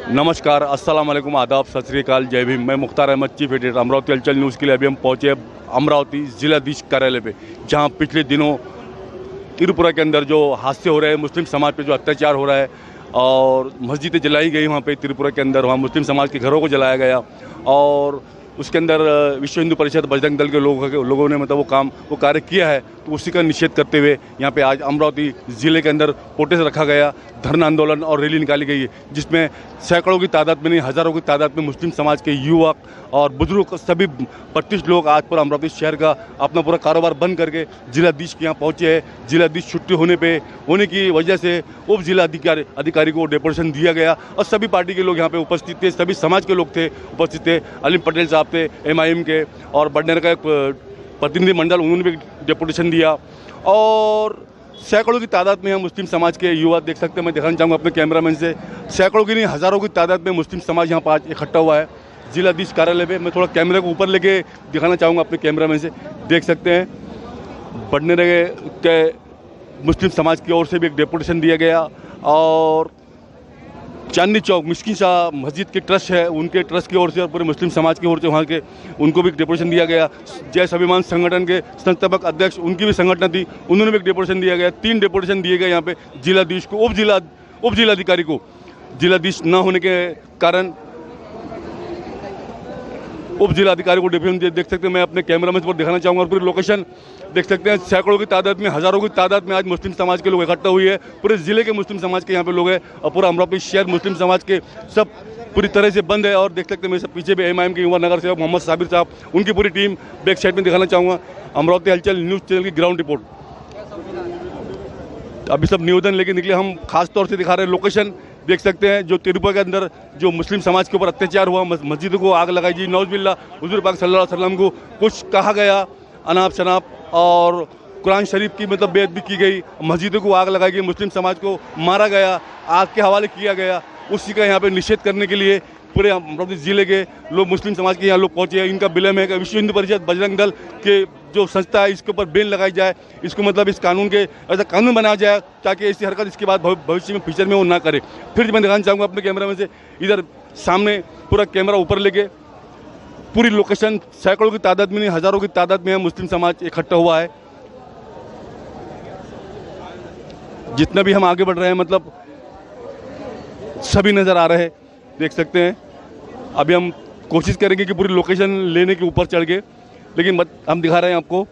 नमस्कार, अस्सलाम वालेकुम, आदाब, सत श्री अकाल, जय भीम। मैं मुख्तार अहमद, चीफ एडिटर अमरावती हलचल न्यूज़ के लिए अभी हम पहुँचे अमरावती जिलाधीश कार्यालय पे, जहाँ पिछले दिनों त्रिपुरा के अंदर जो हादसे हो रहे हैं, मुस्लिम समाज पे जो अत्याचार हो रहा है और मस्जिदें जलाई गई वहाँ पे त्रिपुरा के अंदर, वहाँ मुस्लिम समाज के घरों को जलाया गया और उसके अंदर विश्व हिंदू परिषद बजरंग दल के लोगों ने मतलब वो कार्य किया है, तो उसी का निषेध करते हुए यहाँ पे आज अमरावती ज़िले के अंदर प्रोटेस्ट रखा गया, धरना आंदोलन और रैली निकाली गई है, जिसमें सैकड़ों की तादाद में नहीं हज़ारों की तादाद में मुस्लिम समाज के युवक और बुजुर्ग सभी 32 लोग आज पूरा अमरावती शहर का अपना पूरा कारोबार बंद करके जिलाधीश के यहाँ पहुँचे हैं। जिलाधीश छुट्टी होने की वजह से उप जिला अधिकारी को डेपुटेशन दिया गया और सभी पार्टी के लोग यहाँ पे उपस्थित थे, सभी समाज के लोग थे उपस्थित थे। अलीम पटेल साहब थे MIM के और बडनेर का एक प्रतिनिधि मंडल, उन्होंने भी डेपुटेशन दिया और सैकड़ों की तादाद में यहाँ मुस्लिम समाज के युवा देख सकते हैं। मैं दिखाना चाहूँगा अपने कैमरामैन से, सैकड़ों की नहीं हज़ारों की तादाद में मुस्लिम समाज यहाँ पर आज इकट्ठा हुआ है जिलाधीश कार्यालय पे। मैं थोड़ा कैमरे को ऊपर लेके दिखाना चाहूँगा अपने कैमरामैन से, देख सकते हैं बडनेर के मुस्लिम समाज की ओर से भी एक डेपुटेशन दिया गया और चांदनी चौक मिस्किन शाह मस्जिद के ट्रस्ट है, उनके ट्रस्ट की ओर से और पूरे मुस्लिम समाज की ओर से वहाँ के उनको भी डेपुटेशन दिया गया। जय स्वाभिमान संगठन के संस्थापक अध्यक्ष, उनकी भी संगठन थी, उन्होंने भी एक डेपुटेशन दिया गया। 3 डेपुटेशन दिए गए यहाँ पे जिलाधीश को, उप जिलाधिकारी को। जिलाधीश न होने के कारण उप जिलाधिकारी को डेपुटेशन देख सकते हैं। मैं अपने कैमरामैन पर दिखाना चाहूँगा और पूरी लोकेशन देख सकते हैं। सैकड़ों की तादाद में, हज़ारों की तादाद में आज मुस्लिम समाज के लोग इकट्ठा हुए हैं। पूरे ज़िले के मुस्लिम समाज के यहाँ पे लोग हैं और पूरा अमरावती शहर मुस्लिम समाज के सब पूरी तरह से बंद है। और देख सकते हैं मेरे पीछे भी MIM के युवा नगर सेवक मोहम्मद साबिर साहब, उनकी पूरी टीम बैक साइड में दिखाना चाहूँगा। अमरावती हलचल न्यूज़ चैनल की ग्राउंड रिपोर्ट। अभी सब निवेदन लेके निकले, हम खास तौर से दिखा रहे हैं लोकेशन देख सकते हैं जो त्रिपुरा के अंदर जो मुस्लिम समाज के ऊपर अत्याचार हुआ, मस्जिदों को आग लगाई जी, नौज़बिल्ला हुज़ूर पाक सल्लल्लाहु अलैहि वसल्लम को कुछ कहा गया अनाप शनाप और कुरान शरीफ की मतलब बेअदबी की गई, मस्जिदों को आग लगाई गई, मुस्लिम समाज को मारा गया, आग के हवाले किया गया, उसी का यहाँ पे निषेध करने के लिए पूरे अमरावती ज़िले के लोग मुस्लिम समाज के यहाँ लोग पहुँचे हैं। इनका विलम्ब है कि विश्व हिंदू परिषद बजरंग दल के जो संस्था है इसके ऊपर बैन लगाई जाए, इसको मतलब इस कानून के ऐसा कानून बनाया जाए ताकि ऐसी हरकत इसके बाद भविष्य में फ्यूचर में वो ना करे। फिर मैं दिखाना चाहूँगा अपने कैमरा में से, इधर सामने पूरा कैमरा ऊपर लेके पूरी लोकेशन, सैकड़ों की तादाद में नहीं हज़ारों की तादाद में मुस्लिम समाज इकट्ठा हुआ है। जितना भी हम आगे बढ़ रहे हैं मतलब सभी नज़र आ रहे हैं, देख सकते हैं। अभी हम कोशिश करेंगे कि पूरी लोकेशन लेने के ऊपर चढ़ के, लेकिन हम दिखा रहे हैं आपको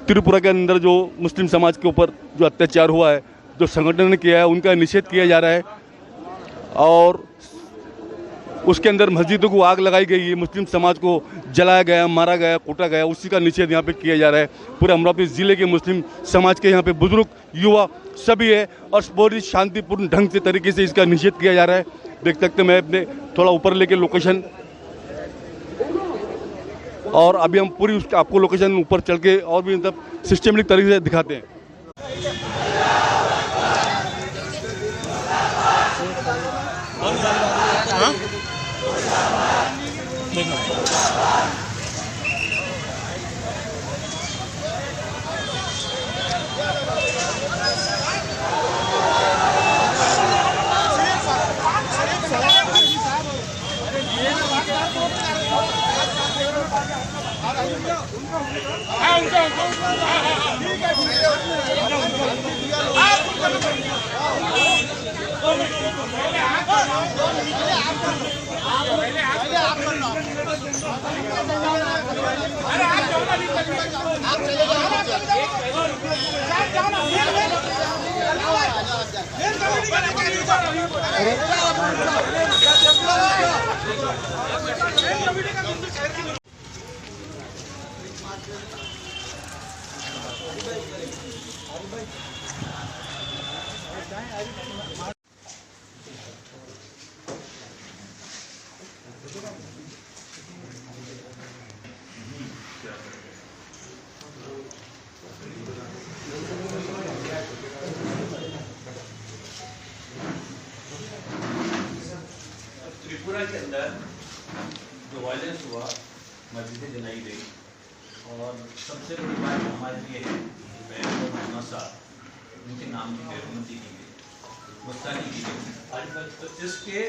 त्रिपुरा के अंदर जो मुस्लिम समाज के ऊपर जो अत्याचार हुआ है, जो संगठन ने किया है, उनका निषेध किया जा रहा है और उसके अंदर मस्जिदों को आग लगाई गई है, मुस्लिम समाज को जलाया गया, मारा गया, कूटा गया, उसी का निषेध यहाँ पे किया जा रहा है। पूरे अमरावती ज़िले के मुस्लिम समाज के यहाँ पे बुजुर्ग युवा सभी है और बहुत ही शांतिपूर्ण ढंग से तरीके से इसका निषेध किया जा रहा है। देख सकते हैं, मैं अपने थोड़ा ऊपर लेके लोकेशन, और अभी हम पूरी उसके आपको लोकेशन ऊपर चल के और भी मतलब सिस्टमेटिक तरीके से दिखाते हैं। त्रिपुरा के अंदर जो वायलेंस हुआ, मस्जिदें जलाई गई और सबसे बड़ी बात हमारे लिए है मैं और मोहम्मद साहब उनके नाम की बेरुमती की गई, गुस्ताखी की गई। आज तक तो इसके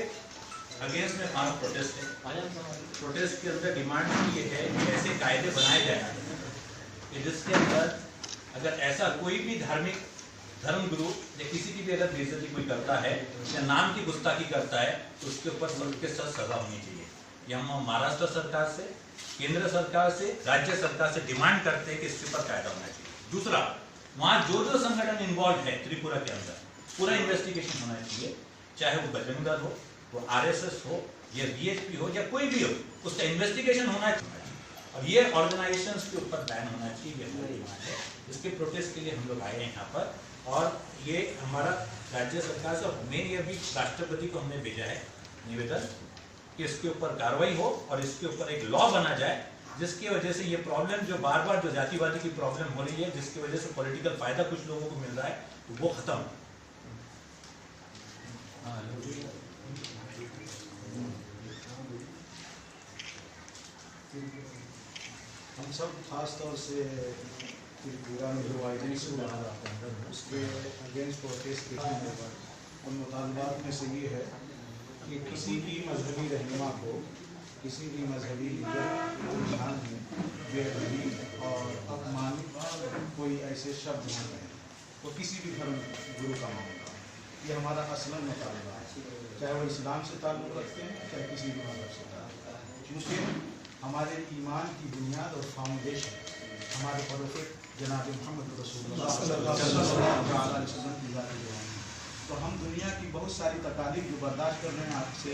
अगेंस्ट में हमारा प्रोटेस्ट है। प्रोटेस्ट के अंदर डिमांड ये है कि ऐसे कायदे बनाए जाए कि जिसके अंदर अगर ऐसा कोई भी धार्मिक धर्मगुरु या किसी की भी अगर बेइज्जती कोई करता है या नाम की गुस्ताखी करता है तो उसके ऊपर सख्त के सख्त सजा होनी चाहिए। ये हम महाराष्ट्र सरकार से, केंद्र सरकार से, राज्य सरकार से डिमांड करते हैं कि इसके ऊपर कायदा होना चाहिए। दूसरा, वहाँ जो जो संगठन इन्वॉल्व है त्रिपुरा के अंदर पूरा इन्वेस्टिगेशन होना चाहिए, चाहे वो बजरंग दल हो, वो RSS हो या BHP हो या कोई भी हो, उसका इन्वेस्टिगेशन होना चाहिए। और ये ऑर्गेनाइजेशंस के ऊपर बैन होना चाहिए, ये हमारी डिमांड है। इसके प्रोटेस्ट के लिए हम लोग आए हैं यहाँ पर और ये हमारा राज्य सरकार से मेन ये अभी राष्ट्रपति को हमने भेजा है निवेदन कि इसके ऊपर कार्रवाई हो और इसके ऊपर एक लॉ बना जाए जिसकी वजह से ये प्रॉब्लम जो बार बार जो जातिवादी की प्रॉब्लम हो रही है, जिसकी वजह से पॉलिटिकल फायदा कुछ लोगों को मिल रहा है, वो खत्म हो। हम सब खास तौर से त्रिपुरा में जो वायलेंस हुआ उसके अगेंस्ट प्रोटेस्ट करने पर उन मुतालबात में से ये है कि किसी भी मजहबी रहनुमा को, किसी भी मजहबी लीडर को ध्यान में बेअदबी और अपमानित कोई ऐसे शब्द न कहें तो किसी भी धर्म गुरु का मामला, ये हमारा असलन मुतालबा है, चाहे वो इस्लाम से ताल्लुक़ रखते हैं चाहे किसी भी मजहब से ताल्लुक़ रखते हैं। क्योंकि हमारे ईमान की बुनियाद और फाउंडेशन हमारे प्रोफेट जनाब मोहम्मद रसूलुल्लाह सल्लल्लाहु अलैहि वसल्लम की ज़ात है। तो हम दुनिया की बहुत सारी तकालीफ जो बर्दाश्त कर रहे हैं, आपसे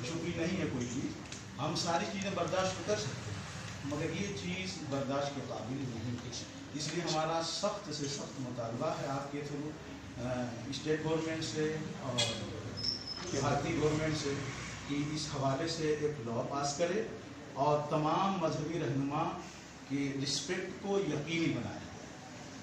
छुपी नहीं है कोई चीज़, हम सारी चीज़ें बर्दाश्त कर सकते हैं, मगर ये चीज़ बर्दाश्त के काबिल नहीं है। इसलिए हमारा सख्त से सख्त मुतालबा है आपके थ्रू स्टेट गवर्नमेंट से और भारतीय गवर्नमेंट से कि इस हवाले से एक लॉ पास करे और तमाम मजहबी रहनुमा की रिस्पेक्ट को यकीनी बनाया जाए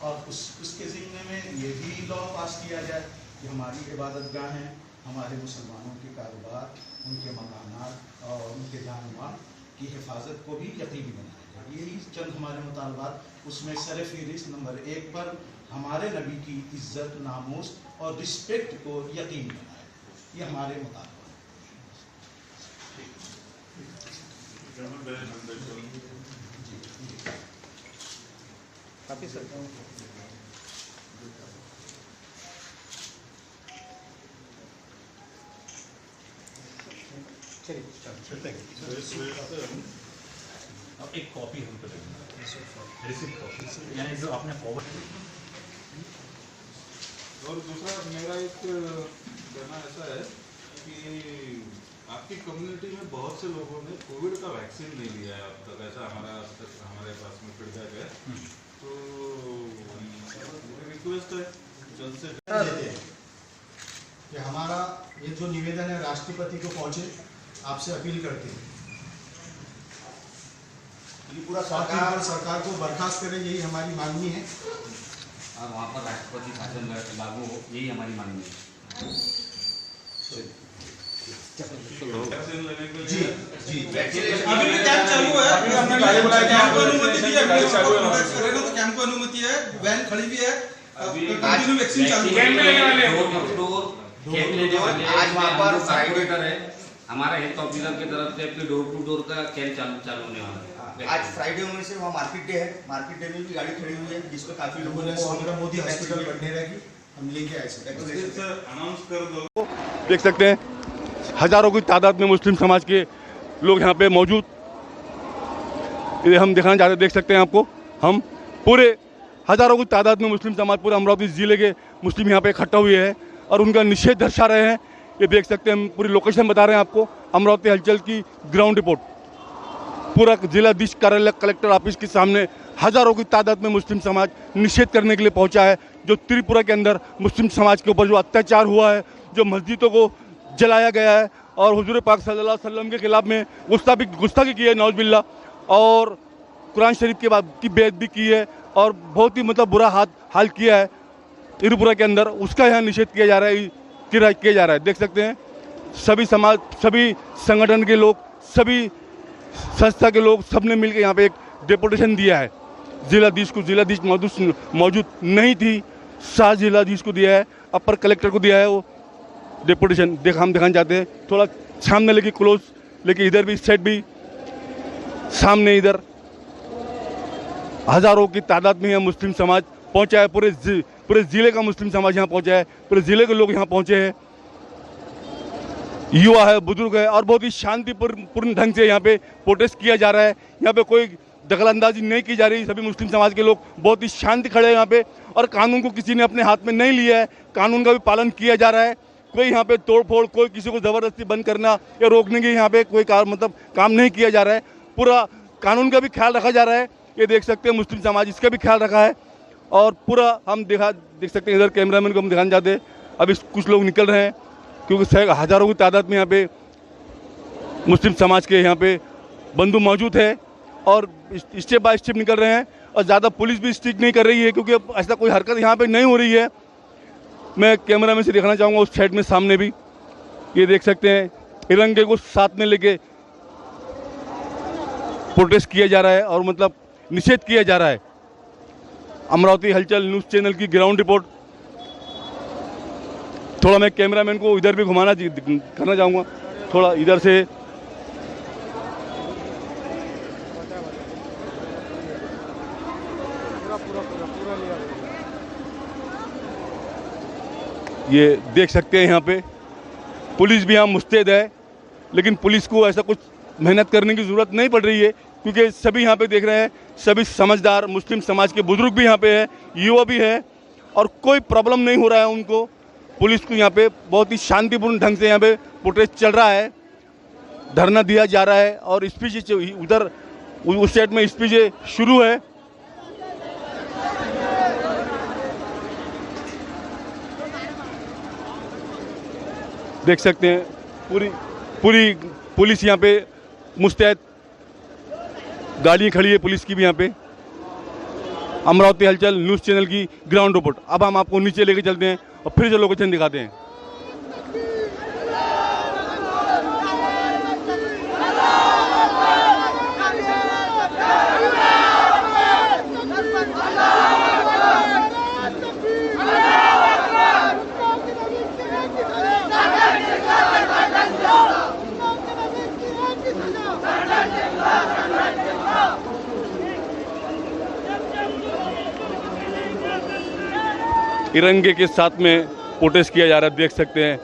और उसके ज़िम्मे में ये भी लॉ पास किया जाए कि हमारी इबादतगाहें, हमारे मुसलमानों के कारोबार, उनके मकानात और उनके जान माल की हिफाजत को भी यकीनी बनाया जाए। यही चंद हमारे मुतालबात, उसमें सरफ़हरिस्त नंबर 1 पर हमारे नबी की इज़्ज़त, नामूस और रिस्पेक्ट को यकीनी बनाया जाए। ये हमारे मुतालबात। काफी सर अब एक कॉपी हमको रिसिप्ट कॉपी यानी जो आपने फॉरवर्ड। और दूसरा मेरा एक कहना ऐसा है कि आपकी कम्युनिटी में बहुत से लोगों ने कोविड का वैक्सीन नहीं लिया है अब तक, ऐसा हमारे पास में फीडबैक है। तो मेरी रिक्वेस्ट है जल्द से जल्द कि हमारा ये जो निवेदन है राष्ट्रपति को पहुंचे, आपसे अपील करते हैं पूरा सरकार को बर्खास्त करे, यही हमारी मांगनी है और वहाँ पर राष्ट्रपति शासन लागू हो, यही हमारी मांगनी है। जी जी अभी भी कैंप चालू है, अभी हमने कैंप को अनुमति दी है, कैंप को अनुमति है, वैन खड़ी भी है, कंटिन्यू वैक्सीन चालू है। कैंप लेने वाले आज वहाँ पर साइकोमीटर है, हमारा हेल्थ ऑफिसर की तरफ से डोर टू डोर का कैंप चालू होने वाला है। आज फ्राइडे होने से वहाँ मार्केट डे है, मार्केट डे में भी गाड़ी खड़ी हुई है जिसमें काफी लोगों ने नरेंद्र मोदी हॉस्पिटल बनने रहेगी, हम लेके आए सर अनाउंस कर दो। देख सकते हैं हजारों की तादाद में मुस्लिम समाज के लोग यहाँ पे मौजूद, ये हम दिखाना चाहते हैं। देख सकते हैं आपको, हम पूरे हजारों की तादाद में मुस्लिम समाज पूरे अमरावती ज़िले के मुस्लिम यहाँ पे इकट्ठा हुए हैं और उनका निषेध दर्शा रहे हैं। ये देख सकते हैं, हम पूरी लोकेशन बता रहे हैं आपको, अमरावती हलचल की ग्राउंड रिपोर्ट। पूरा जिलाधीश कार्यालय कलेक्टर ऑफिस के सामने हजारों की तादाद में मुस्लिम समाज निषेध करने के लिए पहुंचा है। जो त्रिपुरा के अंदर मुस्लिम समाज के ऊपर जो अत्याचार हुआ है, जो मस्जिदों को जलाया गया है और हुजूर पाक सल्लल्लाहु अलैहि वसल्लम के खिलाफ में गुस्ताखी की है नौज़ और कुरान शरीफ के बाद की बेइज्जती की है और बहुत ही मतलब बुरा हाल किया है त्रिपुरा के अंदर, उसका यहाँ निषेध किया जा रहा है। देख सकते हैं सभी समाज, सभी संगठन के लोग, सभी संस्था के लोग, सब ने मिलकर यहाँ पे एक डेपुटेशन दिया है जिलाधीश को। जिलाधीश मौजूद नहीं थी, 7 जिलाधीश को दिया है, अपर कलेक्टर को दिया है, वो डेपुटेशन हम दिखाना चाहते हैं, थोड़ा सामने लेके क्लोज लेके, इधर भी सेट भी सामने, इधर हजारों की तादाद में यहाँ मुस्लिम समाज पहुंचा है, पूरे जिले का मुस्लिम समाज यहाँ पहुंचा है, पूरे जिले के लोग यहाँ पहुंचे हैं, युवा है, बुजुर्ग है, और बहुत ही शांतिपूर्ण ढंग से यहाँ पे प्रोटेस्ट किया जा रहा है। यहाँ पे कोई दखलंदाजी नहीं की जा रही, सभी मुस्लिम समाज के लोग बहुत ही शांति खड़े हैं यहाँ पे, और कानून को किसी ने अपने हाथ में नहीं लिया है, कानून का भी पालन किया जा रहा है। कोई यहाँ पे तोड़फोड़, कोई किसी को ज़बरदस्ती बंद करना या रोकने की यहाँ पे कोई काम नहीं किया जा रहा है। पूरा कानून का भी ख्याल रखा जा रहा है, ये देख सकते हैं मुस्लिम समाज इसका भी ख्याल रखा है। और पूरा हम देख सकते हैं, इधर कैमरामैन को हम दिखाना चाहते हैं, अभी कुछ लोग निकल रहे हैं क्योंकि हज़ारों की तादाद में यहाँ पे मुस्लिम समाज के यहाँ पे बंधु मौजूद है, और स्टेप बाय स्टेप निकल रहे हैं, और ज़्यादा पुलिस भी स्टिक नहीं कर रही है क्योंकि ऐसा कोई हरकत यहाँ पे नहीं हो रही है। मैं कैमरा में से दिखाना चाहूँगा उस साइड में सामने भी, ये देख सकते हैं तिरंगे को साथ में लेके प्रोटेस्ट किया जा रहा है, और मतलब निषेध किया जा रहा है। अमरावती हलचल न्यूज़ चैनल की ग्राउंड रिपोर्ट। थोड़ा मैं कैमरामैन को इधर भी करना चाहूँगा, थोड़ा इधर से। ये देख सकते हैं यहाँ पे पुलिस भी यहाँ मुस्तैद है, लेकिन पुलिस को ऐसा कुछ मेहनत करने की ज़रूरत नहीं पड़ रही है क्योंकि सभी यहाँ पे देख रहे हैं, सभी समझदार मुस्लिम समाज के बुजुर्ग भी यहाँ पे है, युवा भी है, और कोई प्रॉब्लम नहीं हो रहा है उनको। पुलिस को यहाँ पे बहुत ही शांतिपूर्ण ढंग से यहाँ पे प्रोटेस्ट चल रहा है, धरना दिया जा रहा है, और स्पीच उधर उस साइड में स्पीच शुरू है। देख सकते हैं पूरी पुलिस यहाँ पे मुस्तैद, गाड़ियाँ खड़ी है पुलिस की भी यहाँ पे। अमरावती हलचल न्यूज़ चैनल की ग्राउंड रिपोर्ट। अब हम आपको नीचे लेके चलते हैं और फिर से लोकेशन दिखाते हैं। तिरंगे के साथ में प्रोटेस्ट किया जा रहा है, देख सकते हैं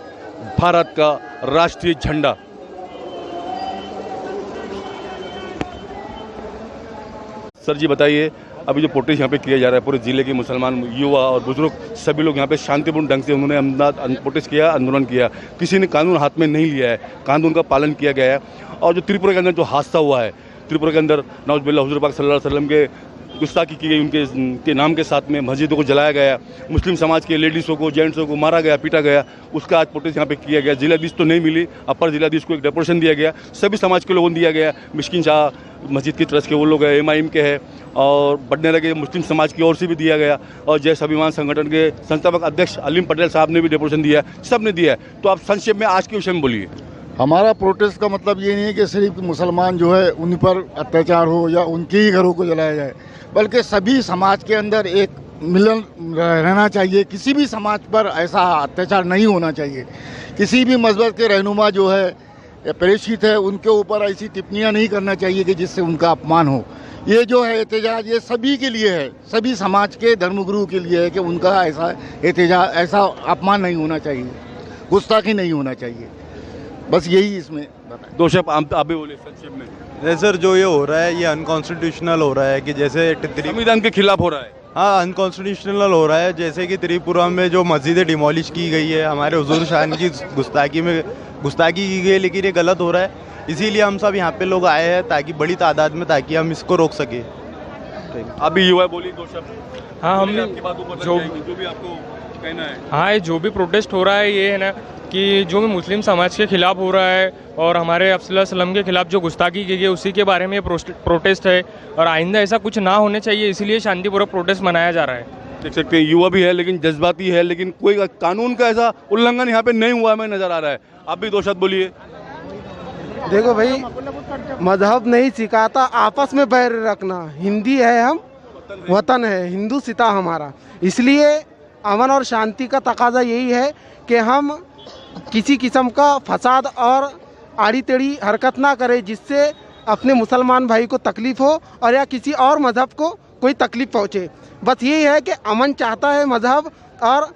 भारत का राष्ट्रीय झंडा। सर जी बताइए, अभी जो प्रोटेस्ट यहाँ पे किया जा रहा है, पूरे जिले के मुसलमान युवा और बुजुर्ग सभी लोग यहाँ पे शांतिपूर्ण ढंग से उन्होंने प्रोटेस्ट किया, आंदोलन किया, किसी ने कानून हाथ में नहीं लिया है, कानून का पालन किया गया है। और जो त्रिपुरा के अंदर जो हादसा हुआ है, त्रिपुरा के अंदर नौजुबिल्ला हुजूर पाक सल्लल्लाहु अलैहि वसल्लम के गुस्ताखी की गई, उनके नाम के साथ में मस्जिदों को जलाया गया, मुस्लिम समाज के लेडीज़ों को, जेंट्सों को मारा गया, पीटा गया, उसका आज प्रोटेस्ट यहाँ पे किया गया। जिलाधीश तो नहीं मिली, अपर जिलाधीश को एक डेपुटेशन दिया गया, सभी समाज के लोगों को दिया गया। मिस्किन शाह मस्जिद की ट्रस्ट के वो लोग हैं, MIM के हैं, और बडनेरा के मुस्लिम समाज की ओर से भी दिया गया, और जय स्वाभिमान संगठन के संस्थापक अध्यक्ष अलीम पटेल साहब ने भी डेपुटेशन दिया, सब ने दिया है। तो आप संक्षेप में आज के विषय में बोलिए। हमारा प्रोटेस्ट का मतलब ये नहीं है कि सिर्फ मुसलमान जो है उन पर अत्याचार हो या उनके ही घरों को जलाया जाए, बल्कि सभी समाज के अंदर एक मिलन रहना चाहिए। किसी भी समाज पर ऐसा अत्याचार नहीं होना चाहिए। किसी भी मजहब के रहनुमा जो है प्रेषित है, उनके ऊपर ऐसी टिप्पणियां नहीं करना चाहिए कि जिससे उनका अपमान हो। ये जो है एहतजाज, ये सभी के लिए है, सभी समाज के धर्मगुरु के लिए है कि उनका ऐसा एहतजाज, ऐसा अपमान नहीं होना चाहिए, गुस्ताखी नहीं होना चाहिए। बस यही इसमें दो शब्द आप भी बोले संक्षेप में। सर, जो ये हो रहा है ये अनकॉन्स्टिट्यूशनल हो रहा है कि जैसे संविधान के खिलाफ हो रहा है। हाँ, अनकॉन्स्टिट्यूशनल हो रहा है। जैसे कि त्रिपुरा में जो मस्जिदें डिमोलिश की गई है, हमारे हुजूर शान की गुस्ताखी की गई है, लेकिन ये गलत हो रहा है। इसीलिए हम सब यहाँ पे लोग आए हैं ताकि बड़ी तादाद में, ताकि हम इसको रोक सके। अभी युवा बोली दो शब्द। हाँ, हमने जो भी आपको कहना है। हाँ, ये जो भी प्रोटेस्ट हो रहा है ये है ना कि जो भी मुस्लिम समाज के खिलाफ हो रहा है और हमारे अफ़सल सल्लम के खिलाफ जो गुस्ताखी की गई उसी के बारे में ये प्रोटेस्ट है, और आइंदा ऐसा कुछ ना होने चाहिए, इसीलिए शांतिपूर्वक प्रोटेस्ट मनाया जा रहा है। देख सकते हैं युवा भी है लेकिन जज्बाती है, लेकिन कोई कानून का ऐसा उल्लंघन यहाँ पे नहीं हुआ हमें नजर आ रहा है। आप भी दो शब्द बोलिए। देखो भाई, मजहब नहीं सिखाता आपस में बैर रखना। हिंदी है, हम वतन है, हिंदू सिता हमारा, इसलिए अमन और शांति का तकाजा यही है कि हम किसी किस्म का फसाद और आड़ी टेढ़ी हरकत ना करें जिससे अपने मुसलमान भाई को तकलीफ़ हो और या किसी और मज़हब को कोई तकलीफ़ पहुँचे। बस यही है कि अमन चाहता है मज़हब, और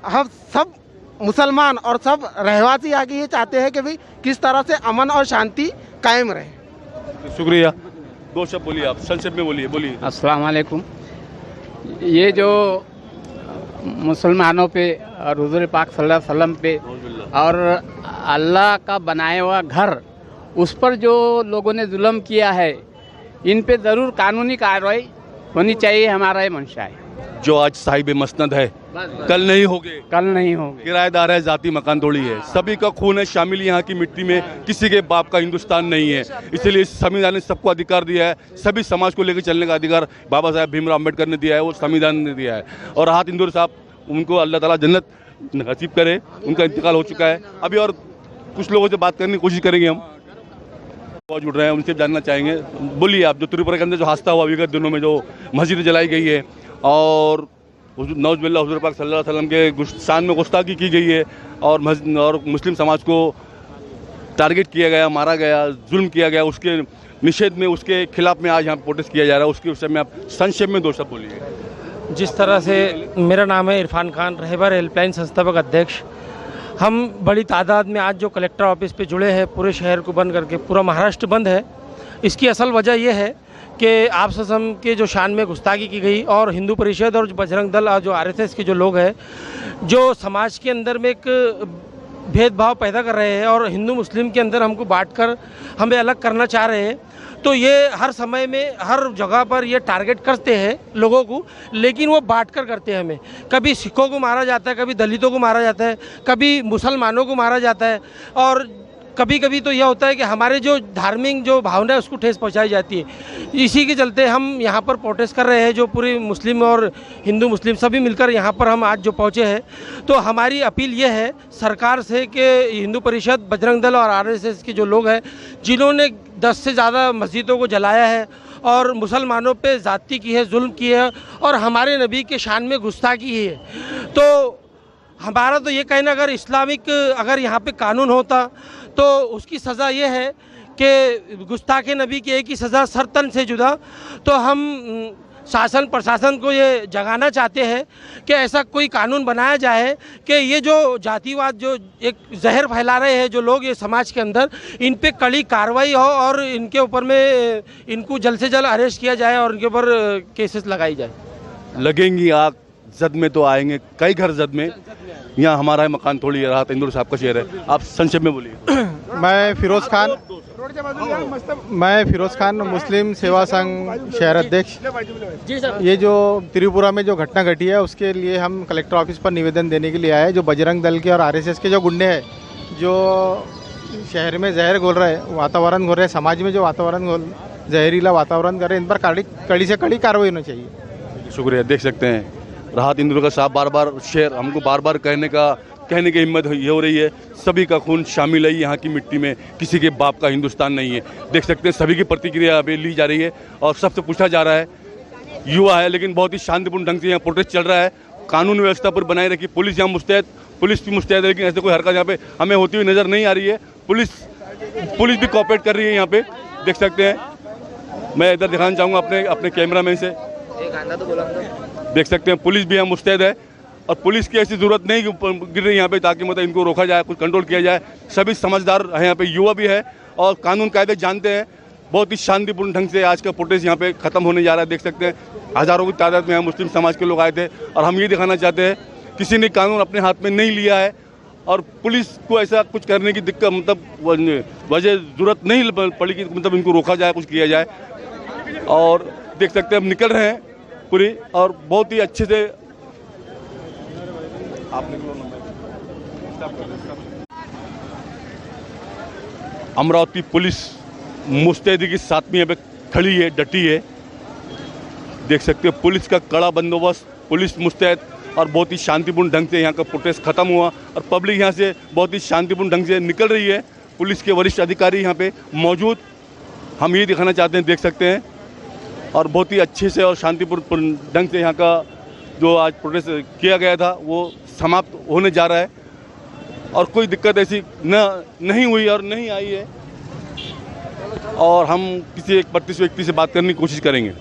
हम सब मुसलमान और सब रहवासी आगे ये चाहते हैं कि भाई किस तरह से अमन और शांति कायम रहे। शुक्रिया। दो शब्द बोलिए, आप संक्षेप में बोलिए। अस्सलाम वालेकुम। ये जो मुसलमानों पे और हुज़ूर पाक सल्लल्लाहु अलैहि वसल्लम पे और अल्लाह का बनाया हुआ घर, उस पर जो लोगों ने जुल्म किया है, इन पे ज़रूर कानूनी कार्रवाई होनी चाहिए, हमारा ये मंशा है। जो आज साहिब मसनद है, कल नहीं होंगे, किराएदार है, जाती मकान तोड़ी है, सभी का खून है शामिल यहाँ की मिट्टी में, किसी के बाप का हिंदुस्तान नहीं है। इसलिए संविधान ने सबको अधिकार दिया है, सभी समाज को लेकर चलने का अधिकार बाबा साहेब भीमराव अम्बेडकर ने दिया है, वो संविधान ने दिया है। और राहत इंदौर साहब, उनको अल्लाह ताला जन्नत नसीब करे, उनका इंतकाल हो चुका है। अभी और कुछ लोगों से बात करने की कोशिश करेंगे, हम जुड़ रहे हैं, उनसे जानना चाहेंगे। बोलिए आप, जो त्रिपुरा के अंदर जो हादसा हुआ विगत दिनों में, जो मस्जिद जलाई गई है और नौज़बिल्लाह हुज़ूर पाक सल्लल्लाहु अलैहि वसल्लम के शान में गुस्ताखी की गई है और मुस्लिम समाज को टारगेट किया गया, मारा गया, जुल्म किया गया, उसके निषेध में, उसके खिलाफ में आज यहाँ प्रोटेस्ट किया जा रहा है, उसके विषय में आप संक्षेप में दो शब्द बोलिए। जिस तरह से, मेरा नाम है इरफान खान, रहबर हेल्पलाइन संस्थापक अध्यक्ष। हम बड़ी तादाद में आज जो कलेक्टर ऑफिस पे जुड़े हैं, पूरे शहर को बंद करके, पूरा महाराष्ट्र बंद है। इसकी असल वजह यह है कि आप ससम के जो शान में गुस्ताखी की गई, और हिंदू परिषद और बजरंग दल और जो आरएसएस के जो लोग हैं, जो समाज के अंदर में एक भेदभाव पैदा कर रहे हैं और हिंदू मुस्लिम के अंदर हमको बांटकर हमें अलग करना चाह रहे हैं। तो ये हर समय में, हर जगह पर ये टारगेट करते हैं लोगों को, लेकिन वो बांट कर करते हैं हमें। कभी सिखों को मारा जाता है, कभी दलितों को मारा जाता है, कभी मुसलमानों को मारा जाता है, और कभी कभी तो यह होता है कि हमारे जो धार्मिक जो भावना है उसको ठेस पहुंचाई जाती है। इसी के चलते हम यहाँ पर प्रोटेस्ट कर रहे हैं, जो पूरी मुस्लिम और हिंदू मुस्लिम सभी मिलकर यहाँ पर हम आज जो पहुँचे हैं। तो हमारी अपील ये है सरकार से कि हिंदू परिषद, बजरंग दल और आरएसएस के जो लोग हैं, जिन्होंने 10 से ज़्यादा मस्जिदों को जलाया है और मुसलमानों पे ज़्यादती की है, जुल्म की है और हमारे नबी के शान में गुस्ताखी है, तो हमारा तो ये कहना, अगर इस्लामिक अगर यहाँ पे कानून होता तो उसकी सज़ा ये है कि गुस्ताखे नबी की एक ही सज़ा, सरतन से जुदा। तो हम शासन प्रशासन को ये जगाना चाहते हैं कि ऐसा कोई कानून बनाया जाए कि ये जो जातिवाद जो एक जहर फैला रहे हैं जो लोग ये समाज के अंदर, इन पे कड़ी कार्रवाई हो और इनके ऊपर में इनको जल्द से जल्द अरेस्ट किया जाए और इनके ऊपर केसेस लगाई जाए। लगेंगी आग, जद में तो आएंगे कई घर, जद में यहाँ हमारा है मकान थोड़ी है, राहत इंदौर साहब का शहर है। आप संक्षेप में बोलिए। मैं फिरोज़ खान मुस्लिम सेवा संघ शहर अध्यक्ष। ये जो त्रिपुरा में जो घटना घटी है उसके लिए हम कलेक्टर ऑफिस पर निवेदन देने के लिए आए। जो बजरंग दल के और आरएसएस के जो गुंडे हैं, जो शहर में जहर घोल रहे, वातावरण घोल रहे, समाज में जो वातावरण जहरीला वातावरण कर रहे, इन पर कड़ी से कड़ी कार्रवाई होनी चाहिए। शुक्रिया। देख सकते हैं राहत इंदौर का साहब बार बार शेर हमको बार कहने की हिम्मत ये हो रही है, सभी का खून शामिल है यहाँ की मिट्टी में, किसी के बाप का हिंदुस्तान नहीं है। देख सकते हैं सभी की प्रतिक्रिया अभी ली जा रही है और सबसे पूछा जा रहा है। युवा है लेकिन बहुत ही शांतिपूर्ण ढंग से यहाँ प्रोटेस्ट चल रहा है, कानून व्यवस्था पर बनाए रखी, पुलिस यहाँ मुस्तैद, पुलिस भी मुस्तैद है, लेकिन ऐसे कोई हरकत यहाँ पे हमें होती हुई नज़र नहीं आ रही है। पुलिस भी कोऑपरेट कर रही है यहाँ पे, देख सकते हैं। मैं इधर दिखाना चाहूँगा अपने कैमरामैन से, देख सकते हैं पुलिस भी यहाँ मुस्तैद है और पुलिस की ऐसी ज़रूरत नहीं गिर रही यहाँ पे ताकि मतलब इनको रोका जाए, कुछ कंट्रोल किया जाए। सभी समझदार है यहाँ पे, युवा भी है और कानून कायदे जानते हैं। बहुत ही शांतिपूर्ण ढंग से आज का प्रोटेस्ट यहाँ पे ख़त्म होने जा रहा है। देख सकते हैं हज़ारों की तादाद में यहाँ मुस्लिम समाज के लोग आए थे और हम ये दिखाना चाहते हैं किसी ने कानून अपने हाथ में नहीं लिया है और पुलिस को ऐसा कुछ करने की दिक्कत मतलब वजह ज़रूरत नहीं पड़ी कि मतलब इनको रोका जाए, कुछ किया जाए। और देख सकते हैं हम निकल रहे हैं पूरी और बहुत ही अच्छे से अमरावती पुलिस मुस्तैदी के साथ में यहाँ पे खड़ी है, डटी है। देख सकते हैं पुलिस का कड़ा बंदोबस्त, पुलिस मुस्तैद और बहुत ही शांतिपूर्ण ढंग से यहाँ का प्रोटेस्ट खत्म हुआ और पब्लिक यहाँ से बहुत ही शांतिपूर्ण ढंग से निकल रही है। पुलिस के वरिष्ठ अधिकारी यहाँ पे मौजूद, हम ये दिखाना चाहते हैं, देख सकते हैं। और बहुत ही अच्छे से और शांतिपूर्ण ढंग से यहाँ का जो आज प्रोटेस्ट किया गया था वो समाप्त होने जा रहा है और कोई दिक्कत ऐसी नहीं हुई और नहीं आई है और हम किसी एक प्रतिष्ठित व्यक्ति से बात करने की कोशिश करेंगे।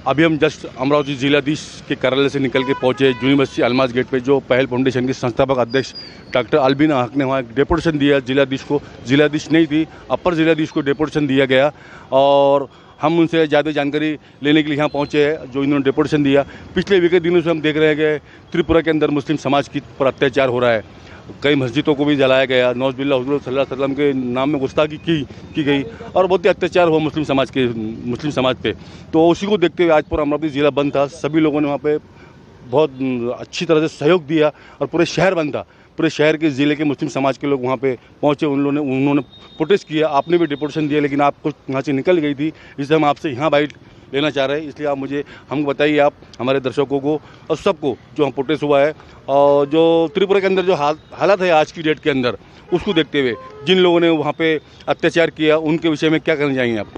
अभी हम जस्ट अमरावती जिलाधीश के कार्यालय से निकल के पहुंचे यूनिवर्सिटी अलमाज गेट पे, जो पहल फाउंडेशन के संस्थापक अध्यक्ष डॉक्टर अलबीना हक ने वहाँ एक डेपुटेशन दिया जिलाधीश को। जिलाधीश नहीं थी, अपर जिलाधीश को डेपुटेशन दिया गया और हम उनसे ज़्यादा जानकारी लेने के लिए यहाँ पहुँचे हैं जो इन्होंने डेपुटेशन दिया। पिछले विगत दिनों से हम देख रहे हैं कि त्रिपुरा के अंदर मुस्लिम समाज की पर अत्याचार हो रहा है, कई मस्जिदों को भी जलाया गया, नौज़बिल्लाह हुज़ूर सल्लल्लाहु अलैहि वसल्लम के नाम में गुस्ताखी की गई और बहुत ही अत्याचार हुआ मुस्लिम समाज पे। तो उसी को देखते हुए आज पूरा अमरावती ज़िला बंद था। सभी लोगों ने वहाँ पे बहुत अच्छी तरह से सहयोग दिया और पूरे शहर बंद था। पूरे शहर के ज़िले के मुस्लिम समाज के लोग वहाँ पे पहुँचे, उन्होंने प्रोटेस्ट किया। आपने भी डिपोटेशन दिया लेकिन आप कुछ यहाँ से निकल गई थी, इसलिए हम आपसे यहाँ बाइट लेना चाह रहे हैं। इसलिए आप हमको बताइए, आप हमारे दर्शकों को और सबको जो हम प्रोटेस्ट हुआ है और जो त्रिपुरा के अंदर जो हालत है आज की डेट के अंदर, उसको देखते हुए जिन लोगों ने वहाँ पे अत्याचार किया उनके विषय में क्या कहना चाहेंगे आप?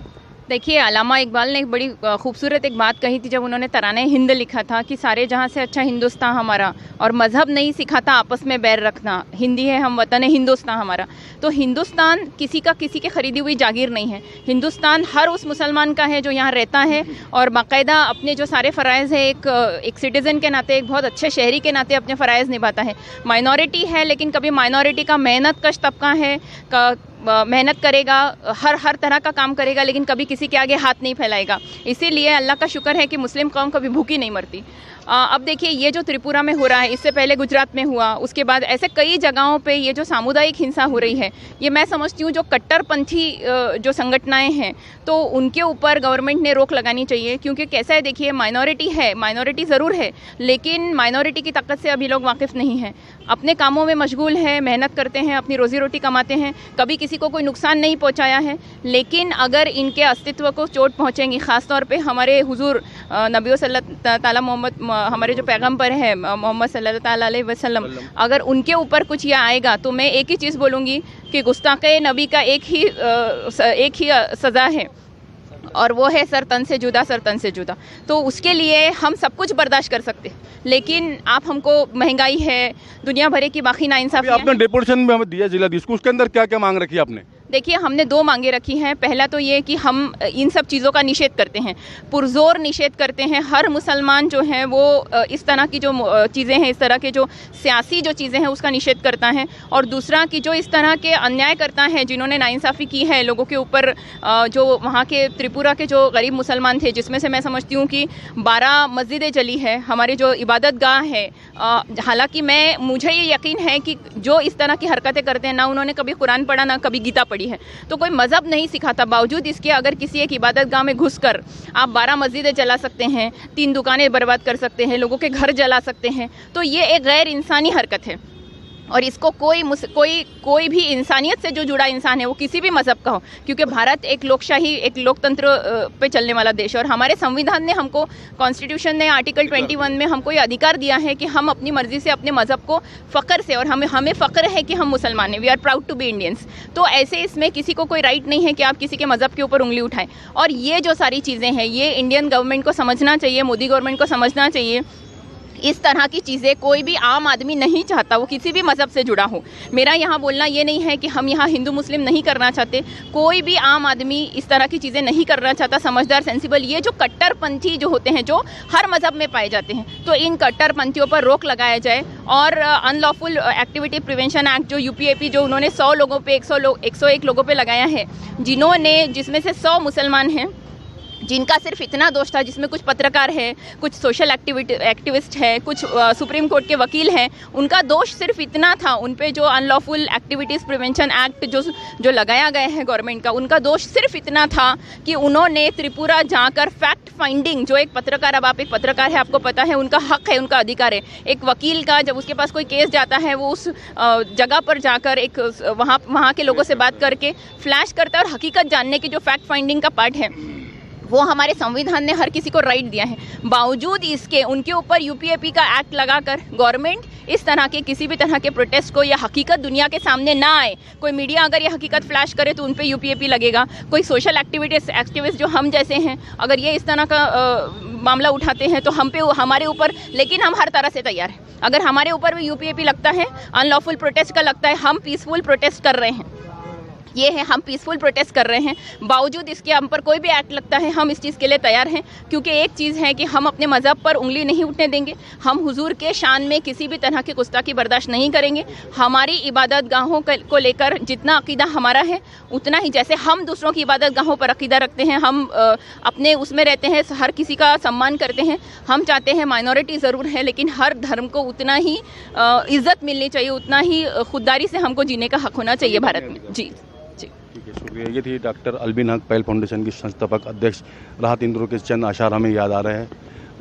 देखिए, अल्लामा इकबाल ने एक बड़ी खूबसूरत एक बात कही थी जब उन्होंने तराने हिंद लिखा था कि सारे जहाँ से अच्छा हिंदुस्तान हमारा, और मज़हब नहीं सिखाता आपस में बैर रखना, हिंदी है हम वतन है हिंदुस्तान हमारा। तो हिंदुस्तान किसी की खरीदी हुई जागीर नहीं है। हिंदुस्तान हर उस मुसलमान का है जो यहाँ रहता है और बाकायदा अपने जो सारे फ़राइज़ है एक सिटीज़न के नाते, एक बहुत अच्छे शहरी के नाते अपने फ़राइज़ निभाता है। माइनॉरिटी है लेकिन कभी माइनॉरिटी का मेहनत कश तबका है, मेहनत करेगा, हर तरह का काम करेगा लेकिन कभी किसी के आगे हाथ नहीं फैलाएगा। इसीलिए अल्लाह का शुक्र है कि मुस्लिम कौम कभी भूखी नहीं मरती। अब देखिए, ये जो त्रिपुरा में हो रहा है, इससे पहले गुजरात में हुआ, उसके बाद ऐसे कई जगहों पे ये जो सामुदायिक हिंसा हो रही है, ये मैं समझती हूँ जो कट्टरपंथी जो संगठनाएं हैं तो उनके ऊपर गवर्नमेंट ने रोक लगानी चाहिए। क्योंकि कैसा है, देखिए, माइनॉरिटी ज़रूर है लेकिन माइनॉरिटी की ताकत से अभी लोग वाकिफ़ नहीं हैं, अपने कामों में मशगूल हैं, मेहनत करते हैं, अपनी रोज़ी रोटी कमाते हैं, कभी किसी को कोई नुकसान नहीं पहुँचाया है। लेकिन अगर इनके अस्तित्व को चोट पहुँचेंगी, ख़ास तौर पर हमारे हुजूर नबी सल्लल्लाहु ताला मोहम्मद, हमारे जो पैगम्बर हैं मोहम्मद सल्लल्लाहु अलैहि वसल्लम, अगर उनके ऊपर कुछ ये आएगा तो मैं एक ही चीज़ बोलूँगी कि गुस्ताखे नबी का एक ही सज़ा है और वो है सर तन से जुदा। तो उसके लिए हम सब कुछ बर्दाश्त कर सकते हैं, लेकिन आप हमको महंगाई है, दुनिया भर की बाकी नाइंसाफ़ी है। आपने डेपुटेशन में हमें दिया जिलाधीश को, उसके अंदर क्या क्या मांग रखी आपने? देखिए, हमने 2 मांगे रखी हैं। पहला तो ये कि हम इन सब चीज़ों का निषेध करते हैं, पुरजोर निषेध करते हैं। हर मुसलमान जो है वो इस तरह की जो चीज़ें हैं, इस तरह के जो सियासी जो चीज़ें हैं उसका निषेध करता है। और दूसरा कि जो इस तरह के अन्याय करता है, जिन्होंने नाइंसाफ़ी की है लोगों के ऊपर, जो वहाँ के त्रिपुरा के जो गरीब मुसलमान थे, जिसमें से मैं समझती हूँ कि 12 मस्जिदें जली है, हमारी जो इबादत गाह है। हालाँकि मुझे ये यकीन है कि जो इस तरह की हरकतें करते हैं, ना उन्होंने कभी कुरान पढ़ा ना कभी गीता पढ़ी है, तो कोई मज़हब नहीं सिखाता। बावजूद इसके अगर किसी एक इबादत गाह में घुसकर आप 12 मस्जिदें जला सकते हैं, 3 दुकानें बर्बाद कर सकते हैं, लोगों के घर जला सकते हैं, तो ये एक गैर इंसानी हरकत है। और इसको कोई भी इंसानियत से जो जुड़ा इंसान है, वो किसी भी मज़हब का हो, क्योंकि भारत एक लोकशाही, एक लोकतंत्र पे चलने वाला देश है और हमारे संविधान ने हमको, कॉन्स्टिट्यूशन ने आर्टिकल 21 में हमको ये अधिकार दिया है कि हम अपनी मर्ज़ी से अपने मज़हब को फ़ख्र से, और हमें फ़ख्र है कि हम मुसलमान हैं, we are proud to be Indians. तो ऐसे इसमें किसी को कोई राइट नहीं है कि आप किसी के मज़हब के ऊपर उंगली उठाएं। और ये जो सारी चीज़ें हैं, ये इंडियन गवर्नमेंट को समझना चाहिए, मोदी गवर्नमेंट को समझना चाहिए। इस तरह की चीज़ें कोई भी आम आदमी नहीं चाहता, वो किसी भी मज़हब से जुड़ा हो। मेरा यहाँ बोलना ये नहीं है कि हम यहाँ हिंदू मुस्लिम नहीं करना चाहते, कोई भी आम आदमी इस तरह की चीज़ें नहीं करना चाहता, समझदार, सेंसिबल। ये जो कट्टरपंथी जो होते हैं, जो हर मज़हब में पाए जाते हैं, तो इन कट्टरपंथियों पर रोक लगाया जाए। और अनलॉफुल एक्टिविटी प्रिवेंशन एक्ट जो यूपीएपी, जो उन्होंने 100 लोगों पे 101 लोगों पे लगाया है, जिसमें से 100 मुसलमान हैं, जिनका सिर्फ इतना दोष था, जिसमें कुछ पत्रकार हैं, कुछ सोशल एक्टिविस्ट हैं, कुछ सुप्रीम कोर्ट के वकील हैं, उनका दोष सिर्फ इतना था, उन पे जो अनलॉफुल एक्टिविटीज़ प्रिवेंशन एक्ट जो लगाया गया है गवर्नमेंट का, उनका दोष सिर्फ इतना था कि उन्होंने त्रिपुरा जाकर फैक्ट फाइंडिंग, जो एक पत्रकार, अब आप एक पत्रकार है, आपको पता है, उनका हक है, उनका अधिकार है। एक वकील का जब उसके पास कोई केस जाता है, वो उस जगह पर जाकर एक वहाँ के लोगों से बात करके फ्लैश करता है और हकीकत जानने की जो फैक्ट फाइंडिंग का पार्ट है वो हमारे संविधान ने हर किसी को राइट दिया है। बावजूद इसके उनके ऊपर यूपीएपी का एक्ट लगाकर गवर्नमेंट इस तरह के किसी भी तरह के प्रोटेस्ट को या हकीकत दुनिया के सामने ना आए। कोई मीडिया अगर ये हकीकत फ्लैश करे तो उन पे यूपीएपी लगेगा। कोई सोशल एक्टिविस्ट जो हम जैसे हैं अगर ये इस तरह का मामला उठाते हैं तो हम पे हमारे ऊपर, लेकिन हम हर तरह से तैयार हैं। अगर हमारे ऊपर भी यूपीएपी लगता है, अनलॉफुल प्रोटेस्ट का लगता है, हम पीसफुल प्रोटेस्ट कर रहे हैं। ये है, हम पीसफुल प्रोटेस्ट कर रहे हैं। बावजूद इसके हम पर कोई भी एक्ट लगता है, हम इस चीज़ के लिए तैयार हैं, क्योंकि एक चीज़ है कि हम अपने मज़हब पर उंगली नहीं उठने देंगे। हम हुजूर के शान में किसी भी तरह की गुस्ताखी बर्दाश्त नहीं करेंगे। हमारी इबादत गाहों को लेकर जितना अकीदा हमारा है उतना ही, जैसे हम दूसरों की इबादत गाहों पर अकीदा रखते हैं, हम अपने उसमें रहते हैं, हर किसी का सम्मान करते हैं। हम चाहते हैं माइनॉरिटी ज़रूर है लेकिन हर धर्म को उतना ही इज़्ज़त मिलनी चाहिए, उतना ही खुददारी से हमको जीने का हक होना चाहिए भारत में। जी ठीक है, शुक्रिया। ये थी डॉक्टर अलबिन हक, पहल फाउंडेशन की संस्थापक अध्यक्ष। राहत इंद्रो के चंद आशार हमें याद आ रहे हैं।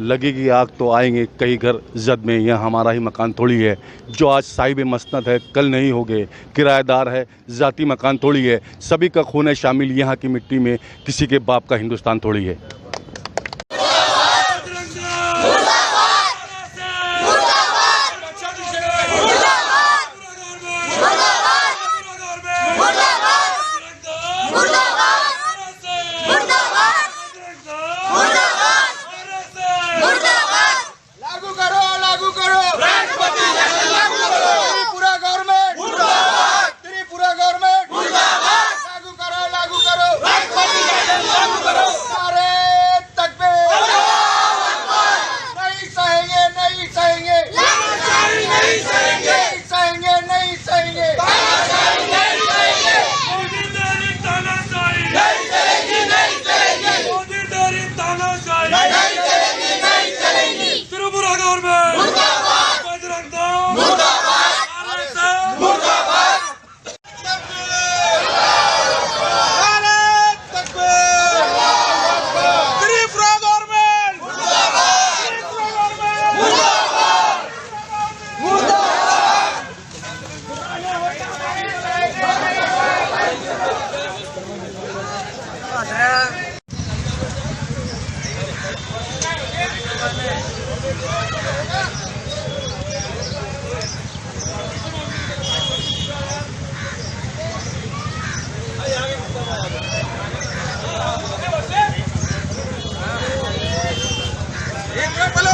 लगेगी आग तो आएंगे कई घर जद में, यह हमारा ही मकान थोड़ी है। जो आज साहिब मसनद है कल नहीं होगे, किराएदार है ज़ाती मकान थोड़ी है। सभी का खून है शामिल यहाँ की मिट्टी में, किसी के बाप का हिंदुस्तान थोड़ी है।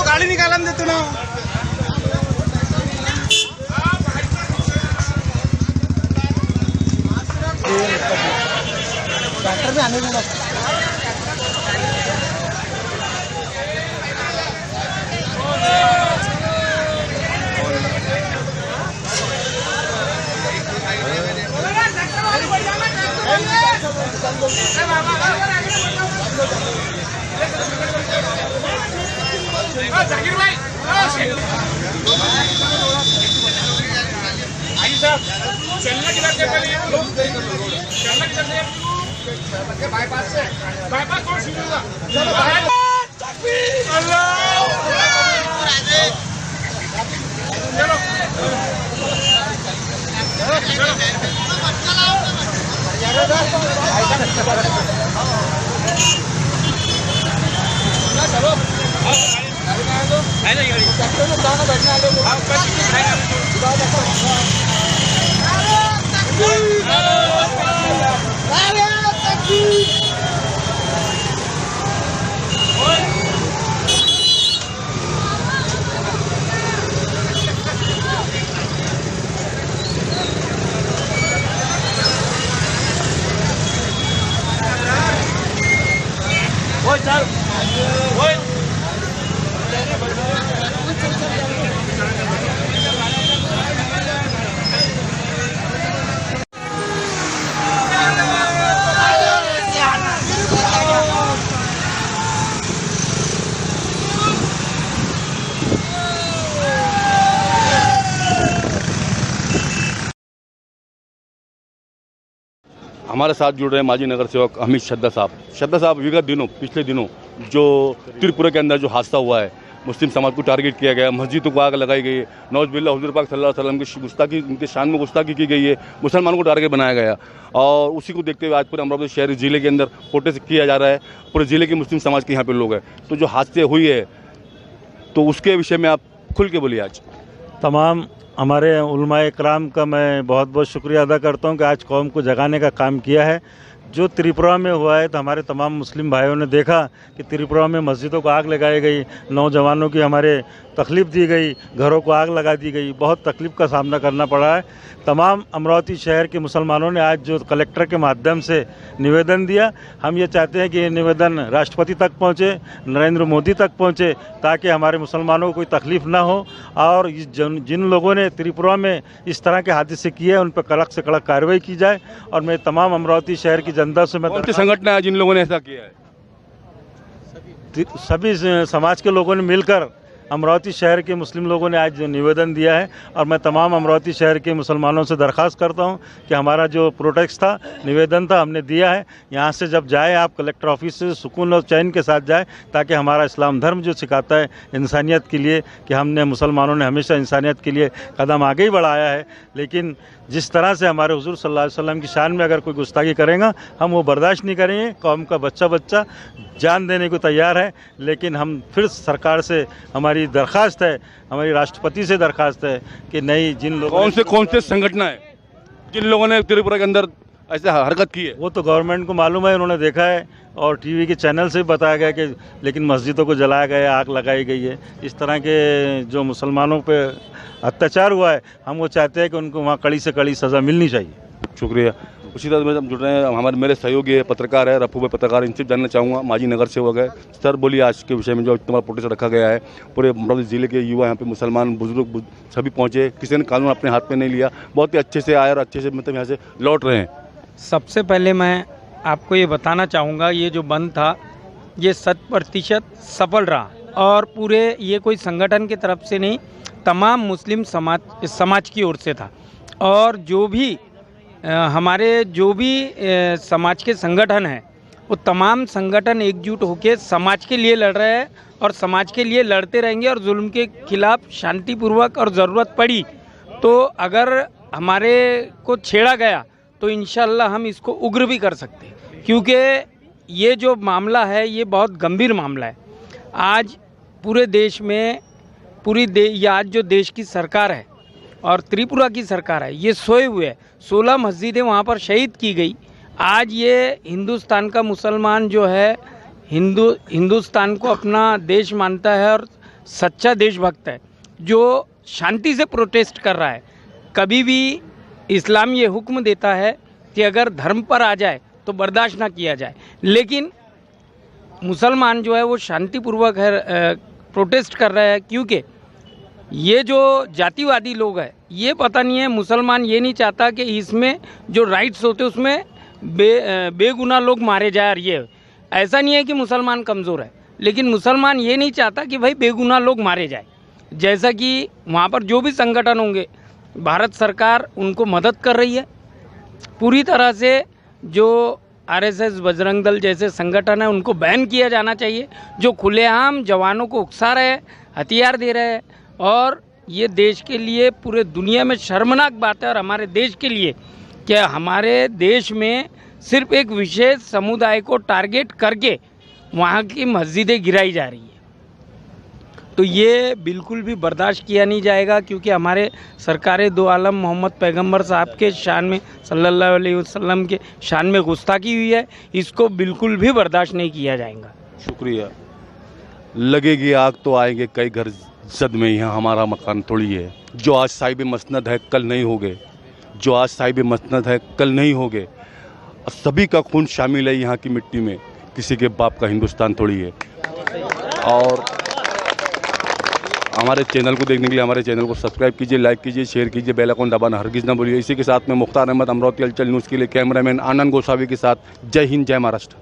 गाड़ी निकालन देते ना। डॉक्टर भी आने देना। जाकिर भाई आई साहब चलना किधर से पहले चलना किधर से बाईपास कौन सी होगा चलो चलो हमारे साथ जुड़ रहे हैं माजी नगर सेवक अमित शद्दा साहब। शद्दा साहब, विगत दिनों, पिछले दिनों जो त्रिपुरा के अंदर जो हादसा हुआ है, मुस्लिम समाज को टारगेट किया गया, मस्जिदों को आग लगाई गई है, नौज़बिल्लाह हुज़ूर पाक सल्लल्लाहु अलैहि वसल्लम की गुस्ताखी, उनके शान में गुस्ताखी की गई है, मुसलमानों को टारगेट बनाया गया। और उसी को देखते हुए आज पूरे अमरावती शहर ज़िले के अंदर प्रोटेस्ट किया जा रहा है। पूरे ज़िले के मुस्लिम समाज के यहाँ पे लोग हैं। तो जो हादसे हुई है तो उसके विषय में आप खुल के बोलिए। आज तमाम हमारे उलमाए इकराम का मैं बहुत बहुत शुक्रिया अदा करता हूँ कि आज कौम को जगाने का काम किया है। जो त्रिपुरा में हुआ है तो हमारे तमाम मुस्लिम भाइयों ने देखा कि त्रिपुरा में मस्जिदों को आग लगाई गई, नौजवानों की हमारे तकलीफ़ दी गई, घरों को आग लगा दी गई, बहुत तकलीफ़ का सामना करना पड़ा है। तमाम अमरावती शहर के मुसलमानों ने आज जो कलेक्टर के माध्यम से निवेदन दिया, हम ये चाहते हैं कि ये निवेदन राष्ट्रपति तक पहुँचे, नरेंद्र मोदी तक पहुँचे, ताकि हमारे मुसलमानों को कोई तकलीफ़ ना हो। और जिन लोगों ने त्रिपुरा में इस तरह के हादसे किए हैं उन पर कड़क से कड़क कार्रवाई की जाए। और मैं तमाम अमरावती शहर की जनता से मैं कौन सी संगठन है जिन लोगों ने ऐसा किया है? सभी समाज के लोगों ने मिलकर अमरावती शहर के मुस्लिम लोगों ने आज निवेदन दिया है। और मैं तमाम अमरावती शहर के मुसलमानों से दरख्वास्त करता हूं कि हमारा जो प्रोटेस्ट था, निवेदन था, हमने दिया है। यहाँ से जब जाए आप कलेक्टर ऑफिस से सुकून और चैन के साथ जाए, ताकि हमारा इस्लाम धर्म जो सिखाता है इंसानियत के लिए, कि हमने मुसलमानों ने हमेशा इंसानियत के लिए कदम आगे ही बढ़ाया है। लेकिन जिस तरह से हमारे हुजूर सल्लल्लाहु अलैहि वसल्लम की शान में अगर कोई गुस्ताखी करेगा, हम वो बर्दाश्त नहीं करेंगे। कौम का बच्चा जान देने को तैयार है। लेकिन हम फिर सरकार से हमारी दरख्वास्त है, हमारी राष्ट्रपति से दरख्वास्त है कि नहीं, जिन लोगों कौन से संगठन है जिन लोगों ने त्रिपुरा के अंदर ऐसे हरकत की है, वो तो गवर्नमेंट को मालूम है, उन्होंने देखा है और टीवी के चैनल से बताया गया कि लेकिन मस्जिदों को जलाया गया, आग लगाई गई है। इस तरह के जो मुसलमानों पे अत्याचार हुआ है, हम वो चाहते हैं कि उनको वहाँ कड़ी से कड़ी सज़ा मिलनी चाहिए। शुक्रिया। उसी तरह हम जुड़ रहे हैं, हमारे मेरे सहयोगी है, पत्रकार है, रफू भाई पत्रकार, इनसे जानना चाहूँगा। माजी नगर सेवक है सर, बोलिए आज के विषय में जो इतना प्रोटेस्ट रखा गया है। पूरे अमरावती ज़िले के युवा यहाँ पे, मुसलमान बुजुर्ग सभी पहुँचे, किसी ने कानून अपने हाथ में नहीं लिया, बहुत ही अच्छे से आए और अच्छे से मतलब यहाँ से लौट रहे हैं। सबसे पहले मैं आपको ये बताना चाहूँगा, ये जो बंद था ये 100% सफल रहा। और पूरे ये कोई संगठन की तरफ से नहीं, तमाम मुस्लिम समाज की ओर से था। और जो भी हमारे जो भी समाज के संगठन हैं, वो तमाम संगठन एकजुट होकर समाज के लिए लड़ रहे हैं और समाज के लिए लड़ते रहेंगे। और जुल्म के खिलाफ शांतिपूर्वक, और ज़रूरत पड़ी तो अगर हमारे को छेड़ा गया तो इंशाल्लाह हम इसको उग्र भी कर सकते हैं, क्योंकि ये जो मामला है ये बहुत गंभीर मामला है। आज पूरे देश में आज जो देश की सरकार है और त्रिपुरा की सरकार है, ये सोए हुए है। 16 मस्जिदें वहाँ पर शहीद की गई। आज ये हिंदुस्तान का मुसलमान जो है, हिंदुस्तान को अपना देश मानता है और सच्चा देशभक्त है, जो शांति से प्रोटेस्ट कर रहा है। कभी भी इस्लाम ये हुक्म देता है कि अगर धर्म पर आ जाए तो बर्दाश्त ना किया जाए, लेकिन मुसलमान जो है वो शांतिपूर्वक है, प्रोटेस्ट कर रहे हैं। क्योंकि ये जो जातिवादी लोग हैं, ये पता नहीं है, मुसलमान ये नहीं चाहता कि इसमें जो राइट्स होते उसमें बेगुनाह लोग मारे जाए। और ये ऐसा नहीं है कि मुसलमान कमज़ोर है, लेकिन मुसलमान ये नहीं चाहता कि भाई बेगुनाह लोग मारे जाए। जैसा कि वहाँ पर जो भी संगठन होंगे, भारत सरकार उनको मदद कर रही है पूरी तरह से। जो आरएसएस, बजरंग दल जैसे संगठन है, उनको बैन किया जाना चाहिए, जो खुलेआम जवानों को उकसा रहे हैं, हथियार दे रहे हैं। और ये देश के लिए, पूरे दुनिया में शर्मनाक बात है। और हमारे देश के लिए, क्या हमारे देश में सिर्फ एक विशेष समुदाय को टारगेट करके वहाँ की मस्जिदें गिराई जा रही है, तो ये बिल्कुल भी बर्दाश्त किया नहीं जाएगा। क्योंकि हमारे सरकार दो आलम मोहम्मद पैगंबर साहब के शान में, सल्लल्लाहु अलैहि वसल्लम के शान में गुस्ताखी हुई है, इसको बिल्कुल भी बर्दाश्त नहीं किया जाएगा। शुक्रिया। लगेगी आग तो आएंगे कई घर जद में, यहाँ हमारा मकान थोड़ी है। जो आज साहिब मसनद है कल नहीं होगे, जो आज साहिब मसनद है कल नहीं होगे। सभी का खून शामिल है यहाँ की मिट्टी में, किसी के बाप का हिंदुस्तान थोड़ी है। और हमारे चैनल को देखने के लिए हमारे चैनल को सब्सक्राइब कीजिए, लाइक कीजिए, शेयर कीजिए, बेल आइकन दबाना हरगिज़ ना भूलिए। इसी के साथ में मुख्तार अहमद, अमरावती हलचल न्यूज़ के लिए कैमरामैन आनंद गोसावी के साथ, जय हिंद, जय महाराष्ट्र।